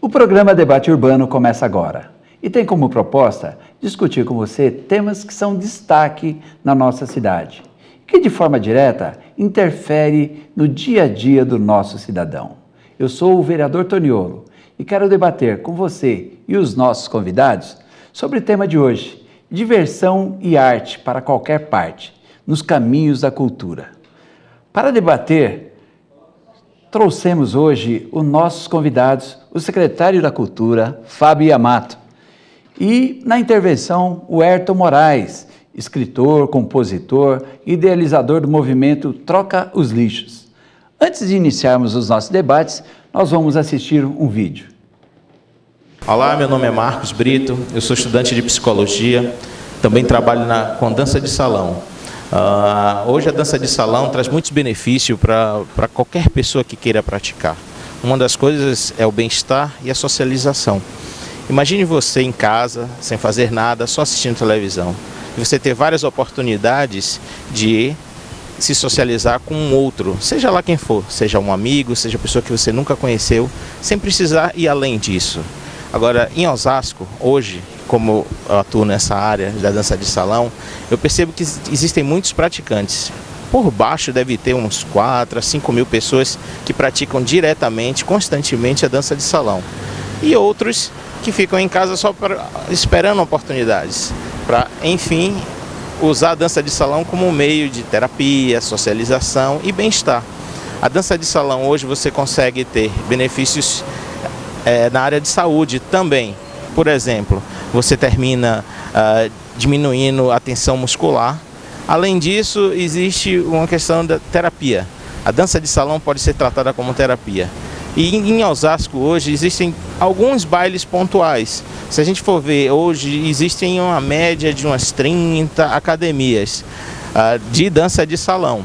O programa Debate Urbano começa agora e tem como proposta discutir com você temas que são destaque na nossa cidade, que de forma direta interfere no dia a dia do nosso cidadão. Eu sou o vereador Toniolo e quero debater com você e os nossos convidados sobre o tema de hoje, diversão e arte para qualquer parte, nos caminhos da cultura. Para debater, trouxemos hoje os nossos convidados, o secretário da Cultura, Fábio Yamato, e na intervenção o Ayrton Moraes, escritor, compositor, idealizador do movimento Troca os Lixos. Antes de iniciarmos os nossos debates, nós vamos assistir um vídeo. Olá, meu nome é Marcos Brito, eu sou estudante de psicologia, também trabalho com dança de salão. Hoje a dança de salão traz muitos benefícios para qualquer pessoa que queira praticar. Uma das coisas é o bem-estar e a socialização. Imagine você em casa, sem fazer nada, só assistindo televisão. E você ter várias oportunidades de se socializar com um outro, seja lá quem for, seja um amigo, seja pessoa que você nunca conheceu, sem precisar ir além disso. Agora, em Osasco, hoje, como eu atuo nessa área da dança de salão, eu percebo que existem muitos praticantes. Por baixo deve ter uns 4 a 5 mil pessoas que praticam diretamente, constantemente a dança de salão. E outros que ficam em casa só esperando oportunidades, para, enfim, usar a dança de salão como um meio de terapia, socialização e bem-estar. A dança de salão hoje você consegue ter benefícios na área de saúde também. Por exemplo, você termina diminuindo a tensão muscular. Além disso, existe uma questão da terapia. A dança de salão pode ser tratada como terapia. E em Osasco hoje existem alguns bailes pontuais. Se a gente for ver, hoje existem uma média de umas 30 academias de dança de salão.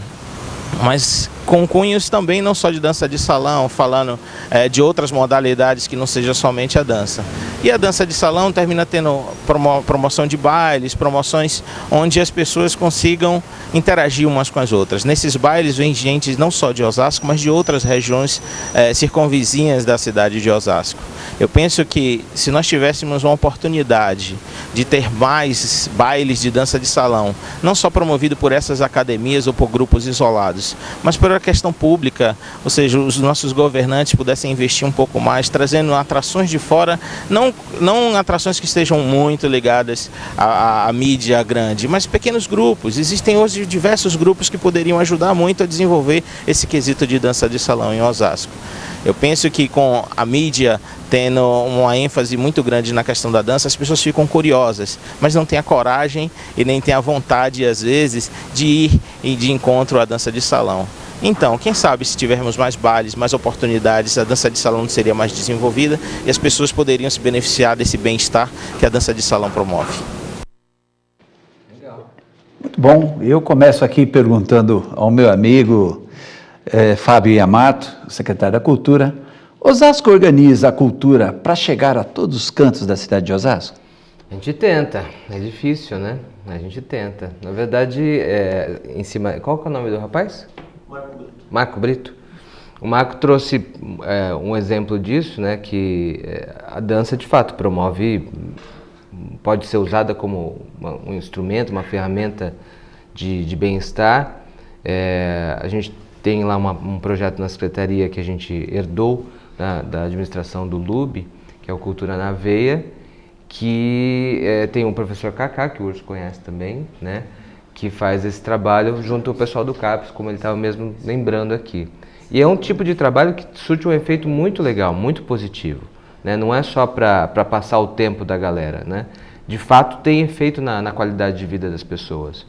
Mas com cunhos também não só de dança de salão, falando de outras modalidades que não seja somente a dança. E a dança de salão termina tendo promoção de bailes, promoções onde as pessoas consigam interagir umas com as outras. Nesses bailes vem gente não só de Osasco, mas de outras regiões circunvizinhas da cidade de Osasco. Eu penso que se nós tivéssemos uma oportunidade de ter mais bailes de dança de salão, não só promovido por essas academias ou por grupos isolados, mas por a questão pública, ou seja, os nossos governantes pudessem investir um pouco mais, trazendo atrações de fora, não atrações que estejam muito ligadas à mídia grande, mas pequenos grupos. Existem hoje diversos grupos que poderiam ajudar muito a desenvolver esse quesito de dança de salão em Osasco. Eu penso que com a mídia tendo uma ênfase muito grande na questão da dança, as pessoas ficam curiosas, mas não têm a coragem e nem têm a vontade, às vezes, de ir de encontro à dança de salão. Então, quem sabe se tivermos mais bailes, mais oportunidades, a dança de salão seria mais desenvolvida e as pessoas poderiam se beneficiar desse bem-estar que a dança de salão promove. Muito bom, eu começo aqui perguntando ao meu amigo Fábio Yamato, secretário da Cultura. Osasco organiza a cultura para chegar a todos os cantos da cidade de Osasco? A gente tenta, é difícil, né? A gente tenta. Na verdade, em cima... Qual que é o nome do rapaz? Marco Brito. Marco Brito. O Marco trouxe um exemplo disso, né? Que a dança, de fato, promove... Pode ser usada como um instrumento, uma ferramenta de bem-estar. A gente tem lá um projeto na Secretaria que a gente herdou da administração do LUB, que é o Cultura na Veia, que tem um professor Kaká, que o Urso conhece também, né, que faz esse trabalho junto ao pessoal do CAPES, como ele estava mesmo lembrando aqui. E é um tipo de trabalho que surte um efeito muito legal, muito positivo, né? Não é só para passar o tempo da galera, né? De fato tem efeito na qualidade de vida das pessoas.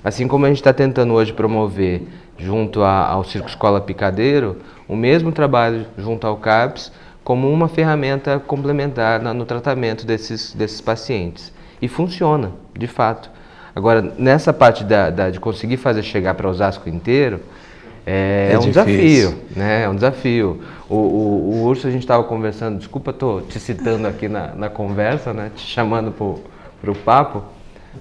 Assim como a gente está tentando hoje promover junto ao Circo Escola Picadeiro, o mesmo trabalho junto ao CAPES, como uma ferramenta complementar no tratamento desses pacientes. E funciona, de fato. Agora, nessa parte de conseguir fazer chegar para Osasco inteiro, é um desafio, né? É um desafio. O Urso, a gente estava conversando, desculpa, estou te citando aqui na conversa, né? Te chamando para o papo,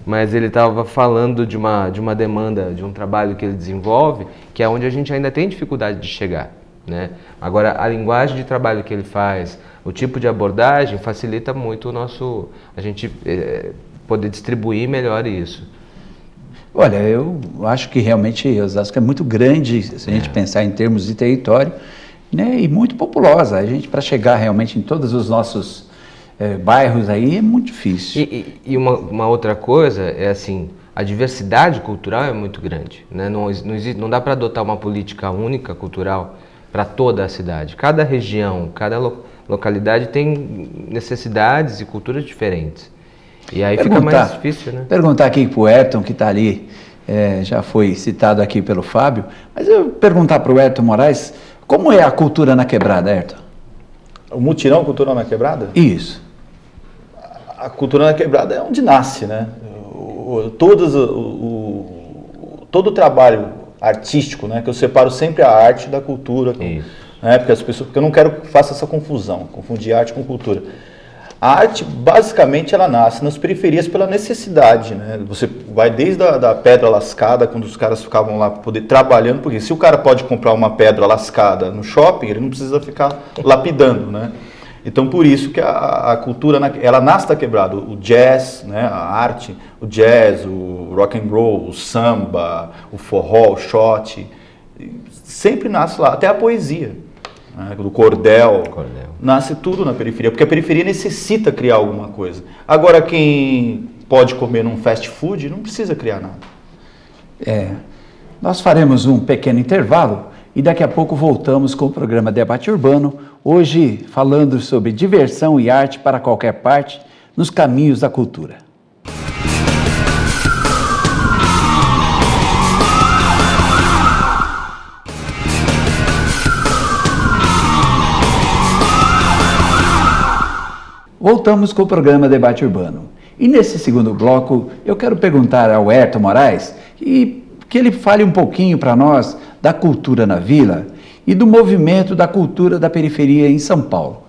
mas ele estava falando de uma demanda, de um trabalho que ele desenvolve, que é onde a gente ainda tem dificuldade de chegar, né? Agora, a linguagem de trabalho que ele faz, o tipo de abordagem facilita muito a gente poder distribuir melhor isso. Olha, eu acho que realmente Osasco é muito grande, se a gente pensar em termos de território, né, e muito populosa. A gente, para chegar realmente em todos os nossos bairros aí, é muito difícil. E uma outra coisa é assim, a diversidade cultural é muito grande, né? Não dá para adotar uma política única cultural para toda a cidade. Cada região, cada localidade tem necessidades e culturas diferentes. E aí fica mais difícil, né? Perguntar aqui para o Ayrton, que está ali, já foi citado aqui pelo Fábio, mas eu perguntar para o Ayrton Moraes, como é a cultura na quebrada, Ayrton? O mutirão cultural na quebrada? Isso. A cultura na quebrada é onde nasce, né? Todo o trabalho artístico, né? Que eu separo sempre a arte da cultura, né? Porque eu não quero que faça essa confusão, confundir arte com cultura. A arte, basicamente, ela nasce nas periferias pela necessidade, né? Você vai desde a pedra lascada, quando os caras ficavam lá poder trabalhando, porque se o cara pode comprar uma pedra lascada no shopping, ele não precisa ficar lapidando, né? Então, por isso que a cultura, ela nasce da quebrada. O jazz, né? A arte, o jazz, o rock and roll, o samba, o forró, o shot, sempre nasce lá, até a poesia. Do cordel, nasce tudo na periferia, porque a periferia necessita criar alguma coisa. Agora, quem pode comer num fast food não precisa criar nada. Nós faremos um pequeno intervalo e daqui a pouco voltamos com o programa Debate Urbano, hoje falando sobre diversão e arte para qualquer parte nos caminhos da cultura. Voltamos com o programa Debate Urbano. E nesse segundo bloco, eu quero perguntar ao Ayrton Moraes que ele fale um pouquinho para nós da cultura na vila e do movimento da cultura da periferia em São Paulo.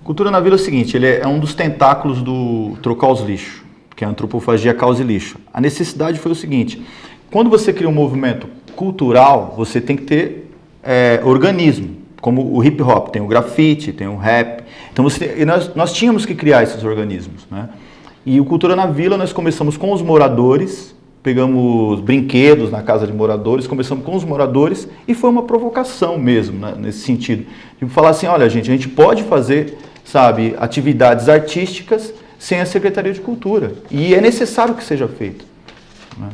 Cultura na vila é o seguinte, ele é um dos tentáculos do trocar os lixos, que é a antropofagia causa e lixo. A necessidade foi o seguinte, quando você cria um movimento cultural, você tem que ter organismo, como o hip hop, tem o grafite, tem o rap. Então nós tínhamos que criar esses organismos, né? E o Cultura na Vila nós começamos com os moradores, pegamos brinquedos na casa de moradores, começamos com os moradores e foi uma provocação mesmo, né, nesse sentido. Tipo, falar assim, olha gente, a gente pode fazer, sabe, atividades artísticas sem a Secretaria de Cultura. E é necessário que seja feito, né?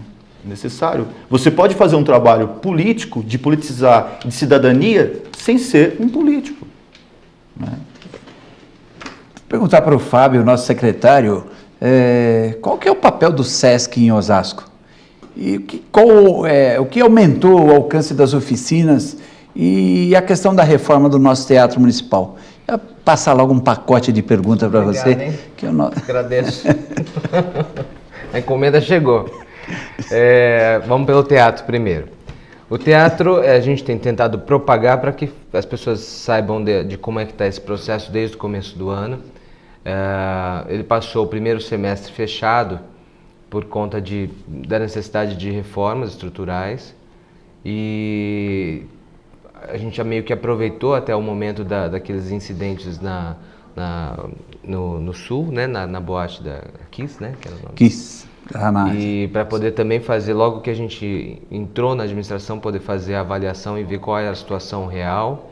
Necessário. Você pode fazer um trabalho político, de politizar, de cidadania, sem ser um político, né? Perguntar para o Fábio, nosso secretário, qual que é o papel do SESC em Osasco? E o que aumentou o alcance das oficinas e a questão da reforma do nosso teatro municipal? Eu vou passar logo um pacote de perguntas para você. Que eu não... Agradeço. A encomenda chegou. Vamos pelo teatro primeiro. O teatro, a gente tem tentado propagar para que as pessoas saibam de como é que está esse processo desde o começo do ano. Ele passou o primeiro semestre fechado por conta da necessidade de reformas estruturais e a gente já meio que aproveitou até o momento daqueles incidentes no sul, né, na boate da Kiss, né? Que era o nome. Kiss. E para poder também fazer, logo que a gente entrou na administração, poder fazer a avaliação e ver qual era a situação real.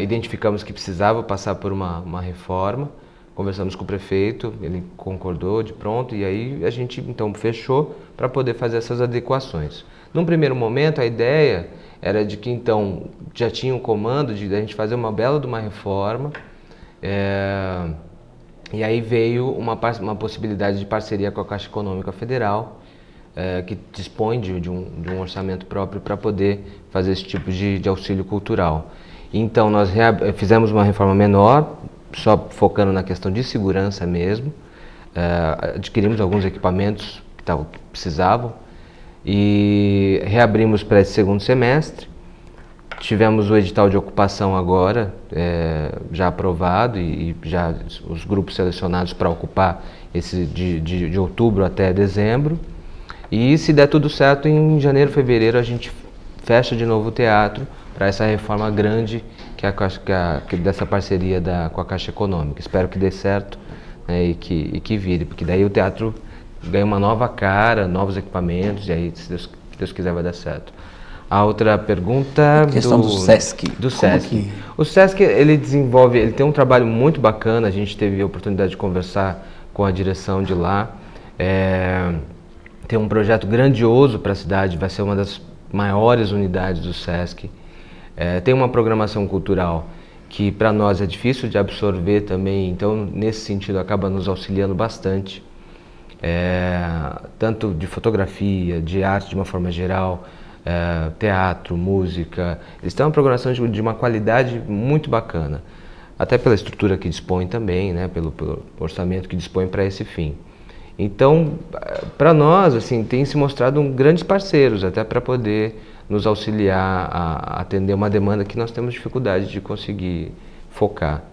Identificamos que precisava passar por uma reforma, conversamos com o prefeito, ele concordou de pronto e aí a gente então fechou para poder fazer essas adequações. Num primeiro momento a ideia era de que então já tinha um comando de a gente fazer uma bela de uma reforma, e aí veio uma possibilidade de parceria com a Caixa Econômica Federal, que dispõe de um orçamento próprio para poder fazer esse tipo de auxílio cultural. Então nós fizemos uma reforma menor, só focando na questão de segurança mesmo, adquirimos alguns equipamentos que precisavam e reabrimos para esse segundo semestre. Tivemos o edital de ocupação agora, já aprovado e já os grupos selecionados para ocupar esse de outubro até dezembro. E se der tudo certo, em janeiro, fevereiro a gente fecha de novo o teatro para essa reforma grande que dessa parceria com a Caixa Econômica. Espero que dê certo, né, e que vire, porque daí o teatro ganha uma nova cara, novos equipamentos, e aí, se Deus quiser, vai dar certo. A outra pergunta... A questão do SESC. Do SESC. O SESC, ele tem um trabalho muito bacana, a gente teve a oportunidade de conversar com a direção de lá. Tem um projeto grandioso para a cidade, vai ser uma das maiores unidades do SESC. Tem uma programação cultural que para nós é difícil de absorver também, então nesse sentido acaba nos auxiliando bastante. Tanto de fotografia, de arte de uma forma geral, teatro, música. Eles têm uma programação de uma qualidade muito bacana, até pela estrutura que dispõe também, né, pelo orçamento que dispõe para esse fim. Então, para nós, assim, tem se mostrado grandes parceiros, até para poder nos auxiliar a atender uma demanda que nós temos dificuldade de conseguir focar.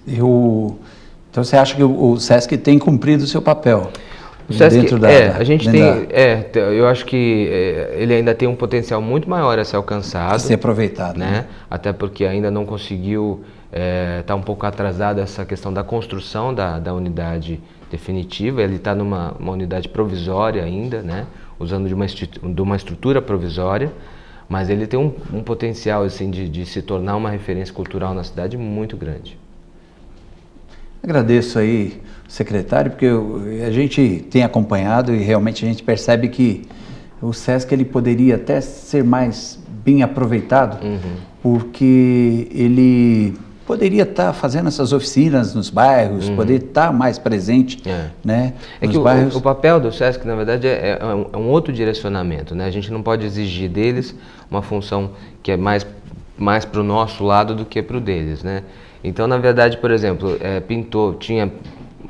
Então você acha que o SESC tem cumprido o seu papel? O SESC, eu acho que ele ainda tem um potencial muito maior a ser alcançado. A ser aproveitado. Né? Até porque ainda não conseguiu, está um pouco atrasada essa questão da construção da unidade definitiva. Ele está numa unidade provisória ainda, né? Usando de uma estrutura provisória, mas ele tem um potencial assim, de se tornar uma referência cultural na cidade muito grande. Agradeço aí, secretário, porque a gente tem acompanhado e realmente a gente percebe que o SESC ele poderia até ser mais bem aproveitado, porque ele poderia estar fazendo essas oficinas nos bairros, poder estar mais presente, né, nos bairros. O papel do SESC, na verdade, é um outro direcionamento, né? A gente não pode exigir deles uma função que é mais para o nosso lado do que para o deles, né? Então, na verdade, por exemplo, tinha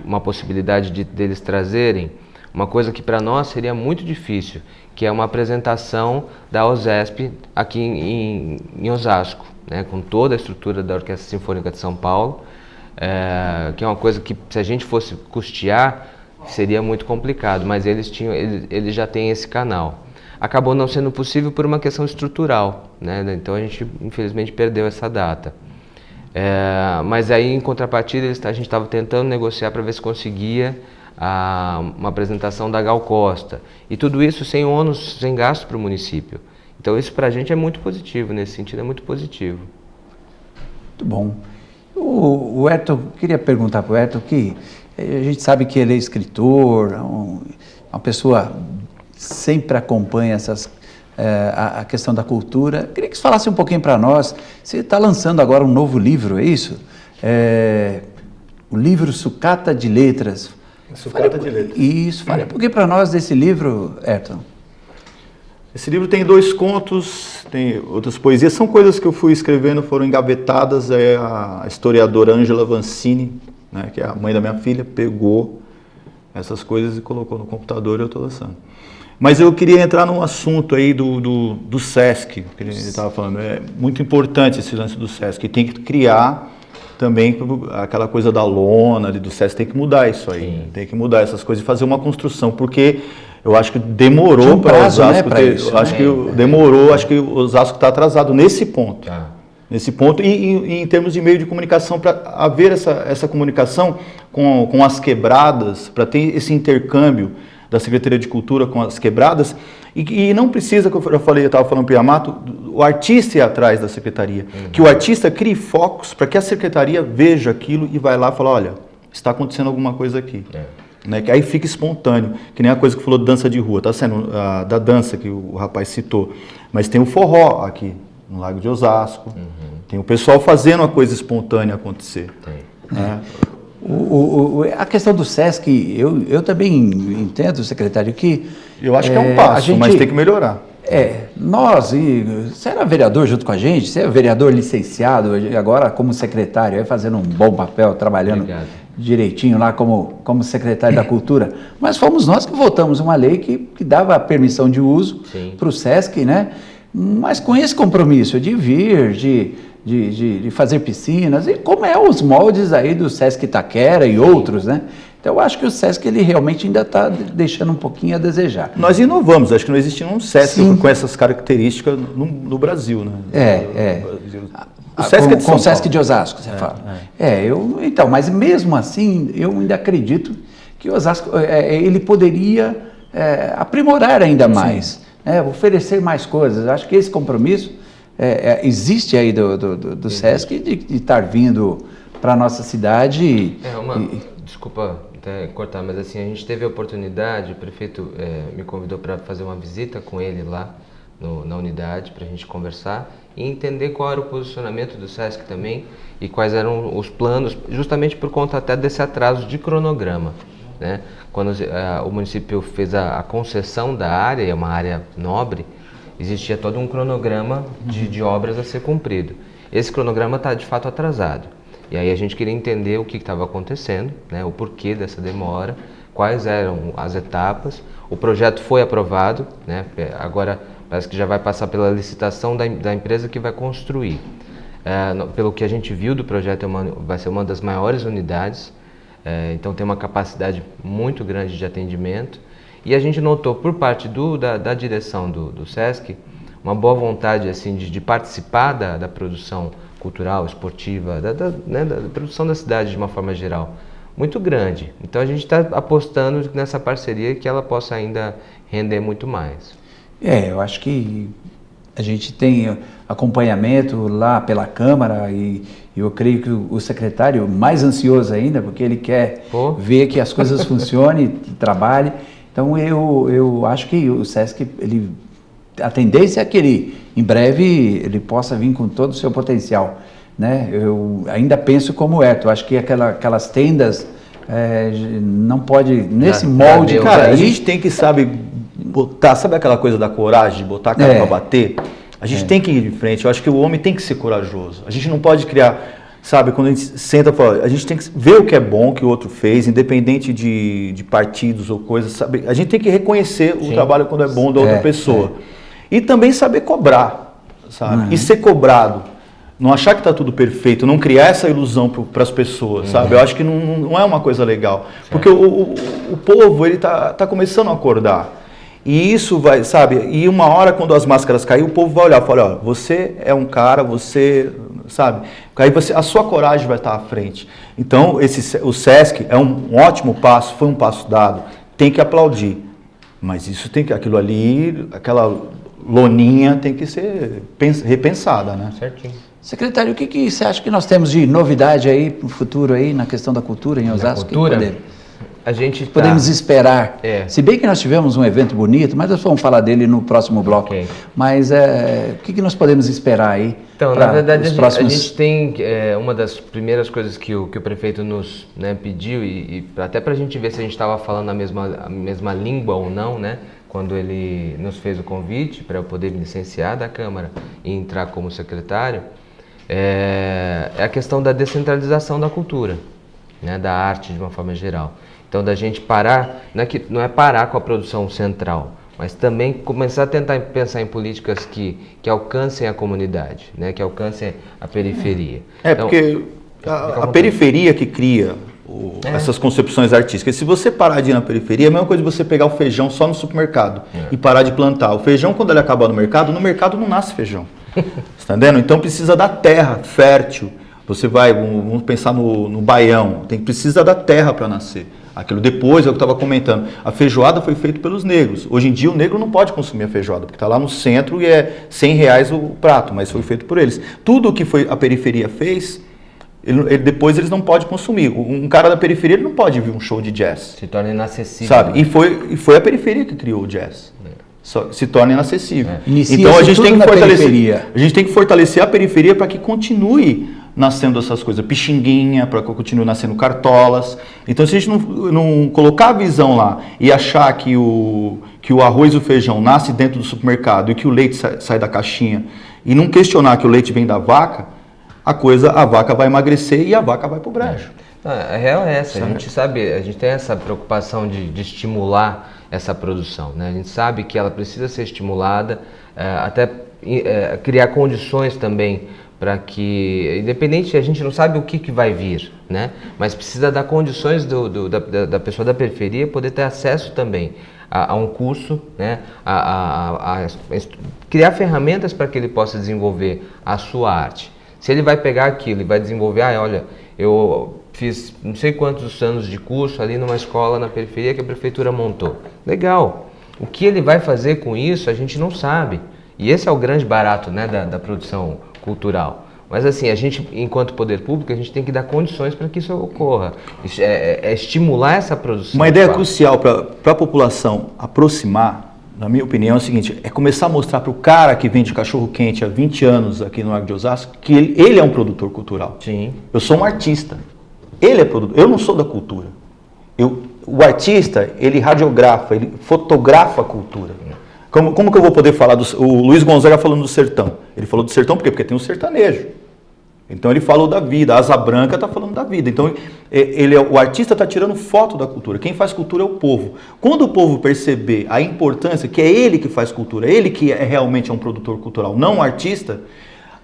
uma possibilidade deles trazerem uma coisa que para nós seria muito difícil, que é uma apresentação da OSESP aqui em Osasco, né, com toda a estrutura da Orquestra Sinfônica de São Paulo, que é uma coisa que, se a gente fosse custear, seria muito complicado, mas eles já têm esse canal. Acabou não sendo possível por uma questão estrutural, né, então a gente, infelizmente, perdeu essa data. Mas aí, em contrapartida, a gente estava tentando negociar para ver se conseguia uma apresentação da Gal Costa. E tudo isso sem ônus, sem gasto para o município. Então isso para a gente é muito positivo, nesse sentido é muito positivo. Muito bom. O Ayrton, queria perguntar para o Ayrton que a gente sabe que ele é escritor, uma pessoa que sempre acompanha a questão da cultura. Queria que você falasse um pouquinho para nós. Você está lançando agora um novo livro, é isso? O livro Sucata de Letras. Sucata de Letras. Isso, fale um pouquinho para nós desse livro, Ayrton. Esse livro tem 2 contos, tem outras poesias, são coisas que eu fui escrevendo, foram engavetadas. A historiadora Ângela Vancini, né, que é a mãe da minha filha, pegou essas coisas e colocou no computador e eu estou lançando. Mas eu queria entrar num assunto aí do SESC, que ele estava falando. É muito importante esse lance do SESC, tem que criar também aquela coisa da lona ali do SESC, tem que mudar isso aí, né? Tem que mudar essas coisas e fazer uma construção, porque eu acho que demorou para Osasco, né, isso, acho que demorou, acho que o Osasco está atrasado nesse ponto. Nesse ponto, e em termos de meio de comunicação, para haver essa comunicação com as quebradas, para ter esse intercâmbio da Secretaria de Cultura com as quebradas, e não precisa, que eu estava falando para o Yamato, o artista ir atrás da Secretaria, que o artista crie focos para que a Secretaria veja aquilo e vai lá e fala, olha, está acontecendo alguma coisa aqui. Né, que aí fica espontâneo, que nem a coisa que falou de dança de rua, está sendo da dança que o rapaz citou, mas tem o forró aqui no Lago de Osasco, tem o pessoal fazendo a coisa espontânea acontecer. Né? A questão do SESC, eu também entendo, secretário, que... Eu acho que é um passo, mas tem que melhorar. Você era vereador junto com a gente, você é vereador licenciado, agora como secretário, aí fazendo um bom papel, trabalhando direitinho lá como secretário da Cultura, mas fomos nós que votamos uma lei que dava permissão de uso para o SESC, né? Mas com esse compromisso de vir, de fazer piscinas, e como os moldes aí do SESC Itaquera e outros, né? Então, eu acho que o SESC ele realmente ainda está deixando um pouquinho a desejar. Nós inovamos, acho que não existe um SESC Sim. com essas características no Brasil, né? O SESC com o SESC de Osasco, você fala. Então, mas mesmo assim, eu ainda acredito que Osasco ele poderia aprimorar ainda mais, né? Oferecer mais coisas. Acho que esse compromisso existe aí do SESC de estar vindo para a nossa cidade. Desculpa até cortar, mas assim, a gente teve a oportunidade, o prefeito me convidou para fazer uma visita com ele lá na unidade, para a gente conversar e entender qual era o posicionamento do SESC também e quais eram os planos, justamente por conta até desse atraso de cronograma, né? Quando o município fez a concessão da área, é uma área nobre, existia todo um cronograma de obras a ser cumprido. Esse cronograma está de fato atrasado. E aí a gente queria entender o que estava acontecendo, né, o porquê dessa demora, quais eram as etapas. O projeto foi aprovado, né, agora parece que já vai passar pela licitação da empresa que vai construir. Pelo que a gente viu do projeto, vai ser uma das maiores unidades, então tem uma capacidade muito grande de atendimento. E a gente notou por parte da direção do SESC uma boa vontade assim, de participar da produção cultural, esportiva, da produção da cidade de uma forma geral, muito grande. Então a gente está apostando nessa parceria que ela possa ainda render muito mais. Eu acho que a gente tem acompanhamento lá pela Câmara e eu creio que o secretário mais ansioso ainda, porque ele quer ver que as coisas funcionem, trabalhem. Então eu acho que o SESC, a tendência é que ele, em breve, ele possa vir com todo o seu potencial, né? Eu ainda penso como Herto, acho que aquelas tendas não pode, nesse molde... Cara, a gente tem que, sabe aquela coisa da coragem, de botar a cara para bater? A gente tem que ir de frente, eu acho que o homem tem que ser corajoso. A gente não pode criar, sabe, quando a gente senta, a gente tem que ver o que é bom que o outro fez, independente de partidos ou coisas, sabe? A gente tem que reconhecer o trabalho quando é bom da outra pessoa. E também saber cobrar, sabe? E ser cobrado. Não achar que está tudo perfeito, não criar essa ilusão para as pessoas, sabe? Eu acho que não é uma coisa legal. Porque o povo, ele tá começando a acordar. E isso vai, sabe? E uma hora, quando as máscaras caírem, o povo vai olhar e falar, ó, você é um cara, você, sabe? Aí a sua coragem vai estar à frente. Então, o SESC é um ótimo passo, foi um passo dado. Tem que aplaudir. Mas aquilo ali, aquela loninha tem que ser repensada, né? Certinho. Secretário, o que você acha que nós temos de novidade aí para o futuro aí na questão da cultura em Osasco? A gente podemos esperar. Se bem que nós tivemos um evento bonito, mas nós vamos falar dele no próximo bloco. Mas o que nós podemos esperar aí? Então, na verdade, a gente tem uma das primeiras coisas que o prefeito nos pediu, e até para a gente ver se a gente estava falando a mesma língua ou não, né? Quando ele nos fez o convite para eu poder me licenciar da Câmara e entrar como secretário, é a questão da descentralização da cultura, né? Da arte de uma forma geral. Então, da gente parar, não é parar com a produção central, mas também começar a tentar pensar em políticas que alcancem a comunidade, né? Que alcancem a periferia. Então, porque a periferia que cria essas concepções artísticas. Se você parar de ir na periferia, é a mesma coisa de você pegar o feijão só no supermercado e parar de plantar. O feijão, quando ele acabar no mercado não nasce feijão. Você está entendendo? Então precisa da terra fértil. Você vai, vamos pensar no Baião, precisa da terra para nascer. Aquilo depois, é o que eu estava comentando, a feijoada foi feita pelos negros. Hoje em dia o negro não pode consumir a feijoada, porque está lá no centro e é R$100 o prato, mas foi feito por eles. Tudo o que a periferia fez, depois eles não podem consumir. Um cara da periferia ele não pode vir um show de jazz. Se torna inacessível. Sabe? Né? E foi a periferia que criou o jazz. Se torna inacessível. Então a gente tem que fortalecer. A gente tem que fortalecer a periferia para que continue nascendo essas coisas, pixinguinha, para que continue nascendo cartolas. Então, se a gente não colocar a visão lá e achar que o arroz e o feijão nasce dentro do supermercado e que o leite sai da caixinha e não questionar que o leite vem da vaca, a vaca vai emagrecer e a vaca vai pro brejo. A real é essa, a gente sabe, a gente tem essa preocupação de estimular essa produção, né? A gente sabe que ela precisa ser estimulada, até criar condições também para que, independente, a gente não sabe o que vai vir, né? Mas precisa dar condições da pessoa da periferia poder ter acesso também a um curso, né? A criar ferramentas para que ele possa desenvolver a sua arte. Se ele vai pegar aquilo e vai desenvolver, olha, eu fiz não sei quantos anos de curso ali numa escola na periferia que a prefeitura montou. Legal. O que ele vai fazer com isso, a gente não sabe. E esse é o grande barato, né, da produção cultural. Mas assim, a gente, enquanto poder público, a gente tem que dar condições para que isso ocorra. É estimular essa produção. Uma ideia crucial para a população aproximar, na minha opinião, é o seguinte, é começar a mostrar para o cara que vende cachorro-quente há 20 anos aqui no Largo de Osasco, que ele é um produtor cultural. Sim. Eu sou um artista. Ele é produtor. Eu não sou da cultura. O artista, ele radiografa, ele fotografa a cultura. Como que eu vou poder falar o Luiz Gonzaga falando do sertão? Ele falou do sertão por quê? Porque tem um sertanejo. Então ele falou da vida, a Asa Branca está falando da vida. Então o artista está tirando foto da cultura. Quem faz cultura é o povo. Quando o povo perceber a importância que é ele que faz cultura, ele que realmente é um produtor cultural, não um artista,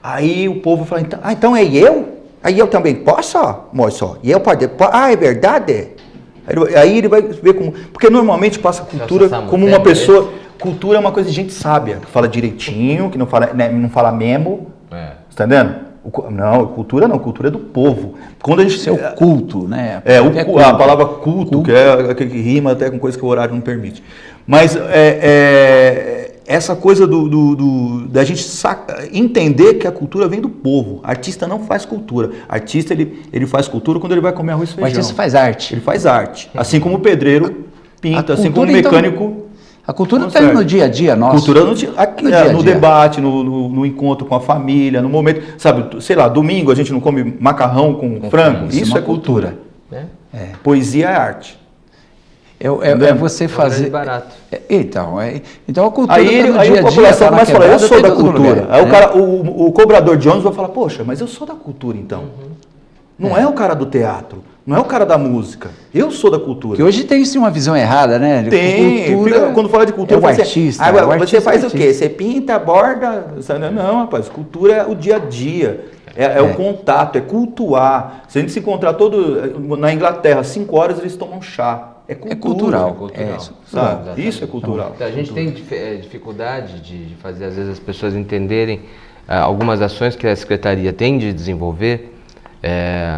aí o povo fala, então é eu? Aí eu também posso, moço? E eu pode? É verdade? Aí ele vai ver como... Porque normalmente passa a cultura como uma pessoa... Cultura é uma coisa de gente sábia, que fala direitinho, que não fala memo. Tá entendendo? Não, cultura é do povo. Quando a gente... Isso é o culto, né? A palavra culto, que rima até com coisa que o horário não permite. Mas essa coisa da gente entender que a cultura vem do povo. Artista não faz cultura. Artista, ele faz cultura quando ele vai comer arroz e feijão. O artista faz arte. Ele faz arte. Assim como o pedreiro pinta, assim como o mecânico... Então, a cultura está no dia a dia nosso. Cultura no debate, no encontro com a família, no momento... Sabe, sei lá, domingo a gente não come macarrão com frango. Isso é cultura. Poesia é arte. É você fazer... barato. Então a cultura aí a população começa a falar, eu sou da cultura. Aí o cobrador de ônibus vai falar, poxa, mas eu sou da cultura então. Não é o cara do teatro, não é o cara da música. Eu sou da cultura. Que hoje tem sim uma visão errada, né? Tem. Quando fala de cultura, o artista. Você faz o quê? Você pinta, borda? Não, rapaz. Cultura é o dia a dia. É o contato, é cultuar. Se a gente se encontrar na Inglaterra, 5 horas eles tomam chá. É cultural. Isso é cultural. Então, a gente tem dificuldade de fazer, às vezes, as pessoas entenderem algumas ações que a Secretaria tem de desenvolver.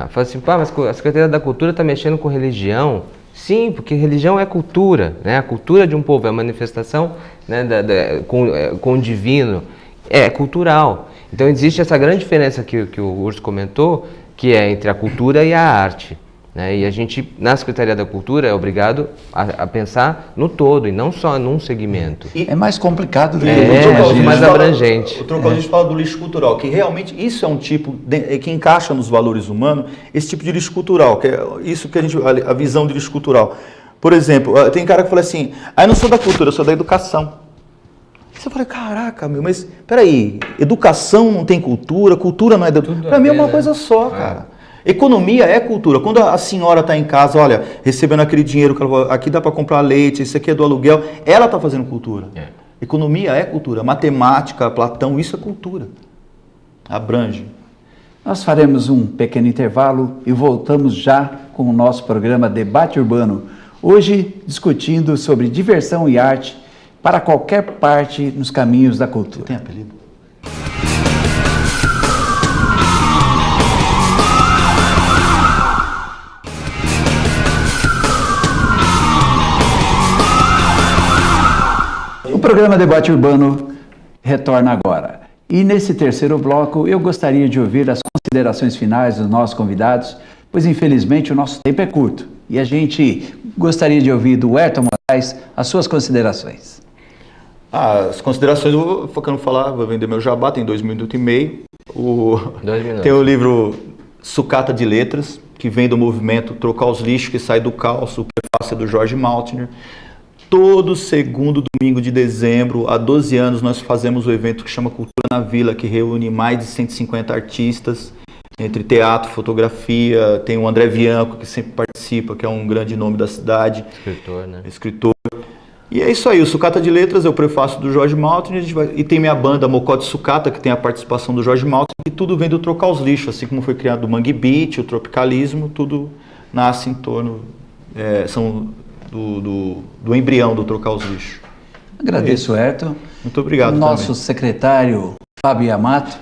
Fala assim, mas a Secretaria da Cultura está mexendo com religião. Sim, porque religião é cultura, né? A cultura de um povo é a manifestação, né, com o divino. É cultural. Então existe essa grande diferença que o Urso comentou, que é entre a cultura e a arte. Né? E a gente, na Secretaria da Cultura, é obrigado a pensar no todo e não só num segmento. É mais complicado do que mais abrangente. O Troncal, a gente fala do lixo cultural, que realmente isso é um tipo que encaixa nos valores humanos, esse tipo de lixo cultural, que é isso que a visão de lixo cultural. Por exemplo, tem cara que fala assim, eu não sou da cultura, eu sou da educação. Você fala, caraca, mas peraí, educação não tem cultura, cultura não é... Para mim é uma coisa só, cara. Economia é cultura. Quando a senhora está em casa, olha, recebendo aquele dinheiro, aqui dá para comprar leite, isso aqui é do aluguel, ela está fazendo cultura. Economia é cultura. Matemática, Platão, isso é cultura. Abrange. Nós faremos um pequeno intervalo e voltamos já com o nosso programa Debate Urbano. Hoje discutindo sobre diversão e arte para qualquer parte nos caminhos da cultura. Tem apelido? O programa Debate Urbano retorna agora. E nesse terceiro bloco eu gostaria de ouvir as considerações finais dos nossos convidados, pois infelizmente o nosso tempo é curto. E a gente gostaria de ouvir do Ayrton Moraes as suas considerações. As considerações, eu vou focando falar, vou vender meu jabá, tem 2 minutos e meio. 2 minutos. Tem o livro Sucata de Letras, que vem do movimento Trocar os Lixos, que sai do caos, o prefácio do Jorge Maltner. Todo segundo domingo de dezembro, há 12 anos, nós fazemos o evento que chama Cultura na Vila, que reúne mais de 150 artistas, entre teatro, fotografia, tem o André Bianco, que sempre participa, que é um grande nome da cidade. Escritor, né? Escritor. E é isso aí, o Sucata de Letras é o prefácio do Jorge Maltner, e tem minha banda Mocó de Sucata, que tem a participação do Jorge Maltner, e tudo vem do Trocar os Lixos, assim como foi criado o Mangue Beat, o Tropicalismo, tudo nasce em torno do embrião do Trocar os Lixos. Agradeço, Ayrton. Muito obrigado. Nosso também. secretário Fábio Yamato,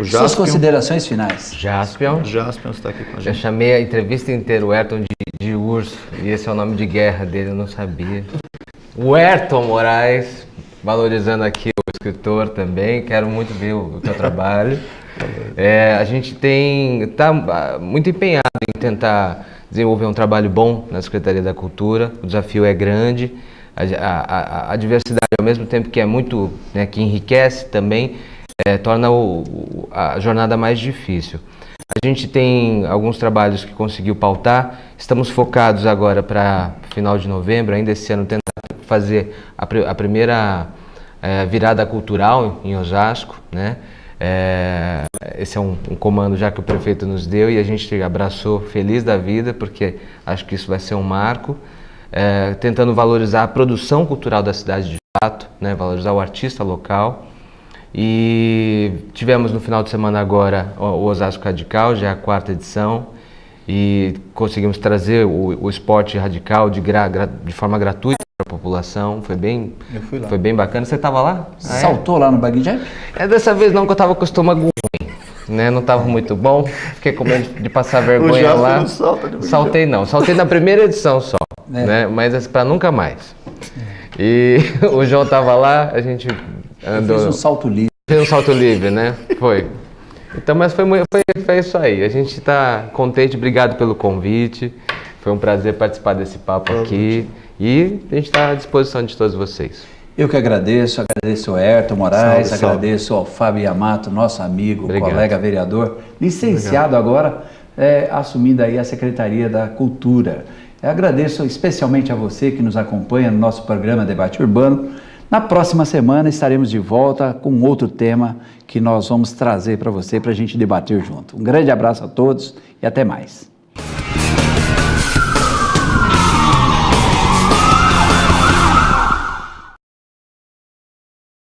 suas considerações finais. Jaspion está aqui com a gente. Já chamei a entrevista inteira o Ayrton de urso, e esse é o nome de guerra dele, eu não sabia. O Ayrton Moraes, valorizando aqui o escritor também, quero muito ver o teu trabalho. A gente está muito empenhado em tentar desenvolver um trabalho bom na Secretaria da Cultura, o desafio é grande, a diversidade, ao mesmo tempo que é muito, né, que enriquece também, torna a jornada mais difícil. A gente tem alguns trabalhos que conseguiu pautar, estamos focados agora para final de novembro, ainda esse ano, tentar fazer a primeira virada cultural em Osasco, né? Esse é um comando já que o prefeito nos deu e a gente abraçou feliz da vida, porque acho que isso vai ser um marco, tentando valorizar a produção cultural da cidade de fato, né? Valorizar o artista local. E tivemos no final de semana agora o Osasco Radical, já é a 4ª edição, e conseguimos trazer o esporte radical de forma gratuita para a população, foi bem bacana. Você estava lá? Saltou lá no buggy jump? Dessa vez não, que eu estava com o estômago ruim, né? Não estava muito bom, fiquei com medo de passar vergonha lá. Não saltei não, saltei na primeira edição só, né? Mas para nunca mais. E o João estava lá, a gente andou. Fez um salto livre. Fez um salto livre, né? Foi. Então, mas foi isso aí. A gente está contente, obrigado pelo convite. Foi um prazer participar desse papo aqui. E a gente está à disposição de todos vocês. Eu que agradeço ao Ayrton Moraes, agradeço ao Fábio Yamato, nosso amigo, colega vereador, licenciado agora, assumindo aí a Secretaria da Cultura. Eu agradeço especialmente a você que nos acompanha no nosso programa Debate Urbano. Na próxima semana estaremos de volta com outro tema que nós vamos trazer para você, para a gente debater junto. Um grande abraço a todos e até mais.